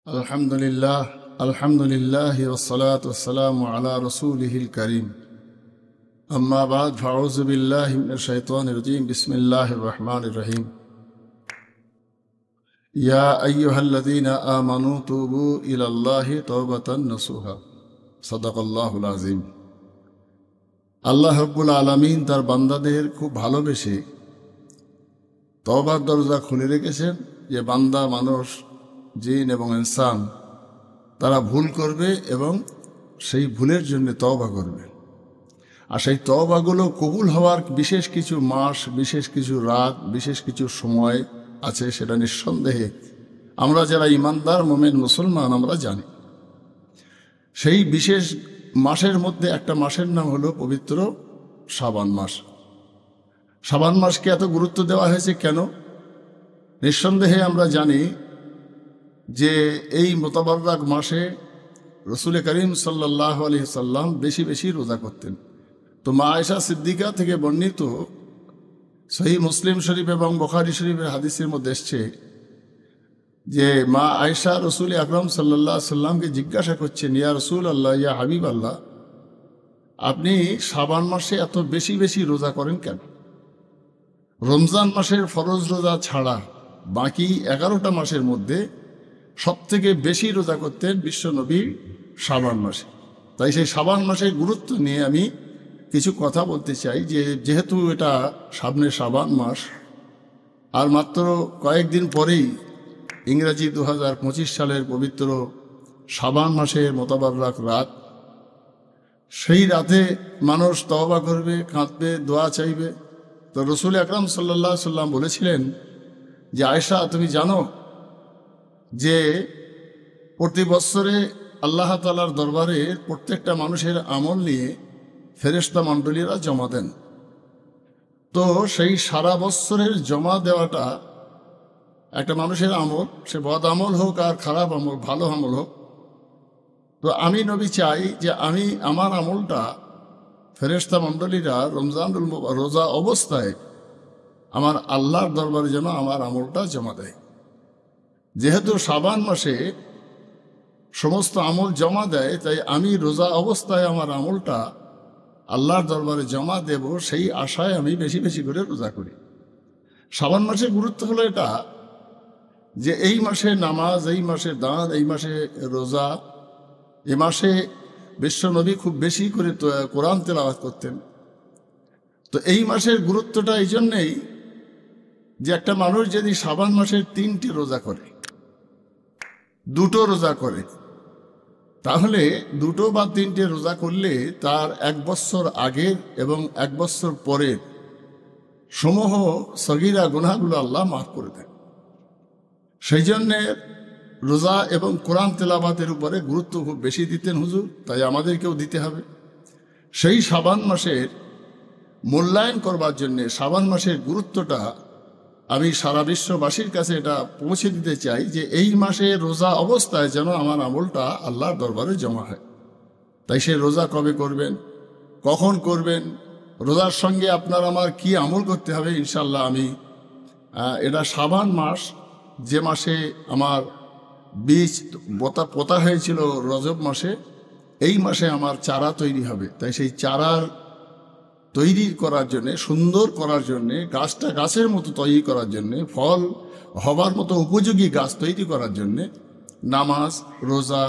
আলহামদুলিল্লাহ আলহামদুলিল্লাহ ওয়াসসালাতু ওয়াসসালামু আলা রাসূলিহিল কারীম আম্মা বাদ ফাউযু বিল্লাহি মিনাশ শাইতানির রাজীম বিসমিল্লাহির রহমানির রহিম ইয়া আইয়ুহাল্লাযীনা আমানু তুবু ইলাল্লাহি তাওবাতান নাসুহা সাদাকাল্লাহুল আযীম। আল্লাহ রাব্বুল আলামিন তার বান্দাদের খুব ভালোবেসে তওবার দরজা খুলে রেখেছেন যে বান্দা মানুষ জিন এবং ইনসান তারা ভুল করবে এবং সেই ভুলের জন্য তওবা করবে। আর সেই তওবাগুলো কবুল হওয়ার বিশেষ কিছু মাস, বিশেষ কিছু রাত, বিশেষ কিছু সময় আছে, সেটা নিঃসন্দেহে আমরা যারা ইমানদার মুমিন মুসলমান আমরা জানি। সেই বিশেষ মাসের মধ্যে একটা মাসের নাম হলো পবিত্র শাবান মাস। শাবান মাসকে এত গুরুত্ব দেওয়া হয়েছে কেন? নিঃসন্দেহে আমরা জানি যে এই মোতাবাররাক মাসে রসুল করিম সাল্লাল্লাহু আলাইহি সাল্লাম বেশি বেশি রোজা করতেন। তো মা আয়েশা সিদ্দিকা থেকে বর্ণিত সহিহ মুসলিম শরীফ এবং বুখারী শরীফের হাদিসের মধ্যে এসছে যে মা আয়েশা রসুল আকরাম সাল্লাল্লাহু আলাইহি সাল্লামকে জিজ্ঞাসা করছেন, ইয়া রাসূলুল্লাহ, ইয়া হাবিব আল্লাহ, আপনি শাবান মাসে এত বেশি বেশি রোজা করেন কেন? রমজান মাসের ফরজ রোজা ছাড়া বাকি 11টা মাসের মধ্যে সবথেকে বেশি রোজা করতেন বিশ্বনবী শাবান মাসে। তাই সেই শাবান মাসের গুরুত্ব নিয়ে আমি কিছু কথা বলতে চাই। যেহেতু এটা সামনে শাবান মাস, আর মাত্র কয়েকদিন পরেই ইংরাজি 2025 সালের পবিত্র শাবান মাসের মোতাবাররাক রাত, সেই রাতে মানুষ তওবা করবে, কাঁদবে, দোয়া চাইবে। তো রসুল আকরাম সাল্লাল্লাহু আলাইহি সাল্লাম বলেছিলেন যে আয়েশা, তুমি জানো যে প্রতি বৎসরে আল্লাহ তাআলার দরবারে প্রত্যেকটা মানুষের আমল নিয়ে ফেরেশতা মণ্ডলীরা জমা দেন। তো সেই সারা বৎসরের জমা দেওয়াটা একটা মানুষের আমল, সে বদ আমল হোক আর খারাপ আমল, ভালো আমল হোক, তো আমি নবী চাই যে আমি আমার আমলটা ফেরেশতা মণ্ডলীরা রমজানুল রোজা অবস্থায় আমার আল্লাহর দরবারে যেন আমার আমলটা জমা দেয়। যেহেতু শাবান মাসে সমস্ত আমল জমা দেয়, তাই আমি রোজা অবস্থায় আমার আমলটা আল্লাহর দরবারে জমা দেব, সেই আশায় আমি বেশি বেশি করে রোজা করি। শাবান মাসের গুরুত্ব হলো এটা যে এই মাসে নামাজ, এই মাসে দান, এই মাসে রোজা, এ মাসে বিশ্বনবী খুব বেশি করে কোরআন তেলাওয়াত করতেন। তো এই মাসের গুরুত্বটা এই জন্যেই যে একটা মানুষ যদি শাবান মাসের 3টি রোজা করে, 2টো রোজা করে, তাহলে 2টো বা 3টে রোজা করলে তার 1 বছর আগের এবং 1 বছর পরের সমূহ সগীরা গুনাহগুলো আল্লাহ মাফ করে দেন। সেই জন্যে রোজা এবং কোরআন তেলাওয়াতের উপরে গুরুত্ব খুব বেশি দিতেন হুজুর, তাই আমাদেরকেও দিতে হবে। সেই শাবান মাসের মূল্যায়ন করবার জন্যে শাবান মাসের গুরুত্বটা আমি সারা বিশ্ববাসীর কাছে এটা পৌঁছে দিতে চাই যে এই মাসে রোজা অবস্থায় যেন আমার আমলটা আল্লাহর দরবারে জমা হয়। তাই সে রোজা কবে করবেন, কখন করবেন, রোজার সঙ্গে আপনার আমার কি আমল করতে হবে, ইনশাল্লাহ আমি এটা শাবান মাস, যে মাসে আমার বীজ পোতা হয়েছিল রজব মাসে, এই মাসে আমার চারা তৈরি হবে। তাই সেই চারার তৈরি করার জন্যে, সুন্দর করার জন্যে, গাছটা গাছের মতো তৈরি করার জন্যে, ফল হবার মতো উপযোগী গাছ তৈরি করার জন্যে নামাজ, রোজা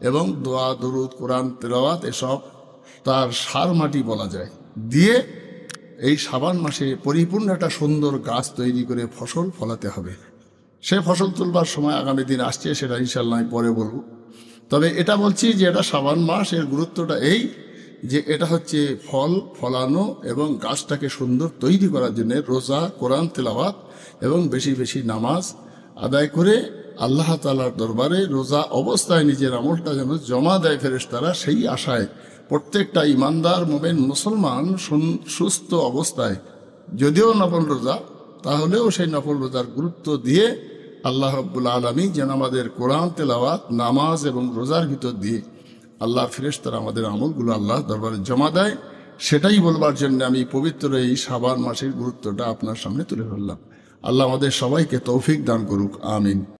এবং দোয়া, দরুদ, কোরআন তেলাওয়াত এসব তার সার মাটি বলা যায় দিয়ে এই শাবান মাসে পরিপূর্ণ একটা সুন্দর গাছ তৈরি করে ফসল ফলাতে হবে। সে ফসল তুলবার সময় আগামী দিন আসছে, সেটা ইনশাল্লাহ আমি পরে বলব। তবে এটা বলছি যে এটা শাবান মাস, এর গুরুত্বটা এই যে এটা হচ্ছে ফল ফলানো এবং গাছটাকে সুন্দর তৈরি করার জন্য রোজা, কোরআন তেলাওয়াত এবং বেশি বেশি নামাজ আদায় করে আল্লাহ তাআলার দরবারে রোজা অবস্থায় নিজের আমলটা যেন জমা দেয় ফেরেশতারা, সেই আশায় প্রত্যেকটা ইমানদার মুমিন মুসলমান সুস্থ অবস্থায়, যদিও নফল রোজা, তাহলেও সেই নফল রোজার গুরুত্ব দিয়ে আল্লাহ রাব্বুল আলামিন যেন আমাদের কোরআন তেলাওয়াত, নামাজ এবং রোজার ভিতর দিয়ে আল্লাহর ফেরেশতারা আমাদের আমলগুলো আল্লাহর দরবারে জমা দেয়, সেটাই বলবার জন্য আমি পবিত্র এই শাবান মাসের গুরুত্বটা আপনার সামনে তুলে ধরলাম। আল্লাহ আমাদের সবাইকে তৌফিক দান করুক, আমিন।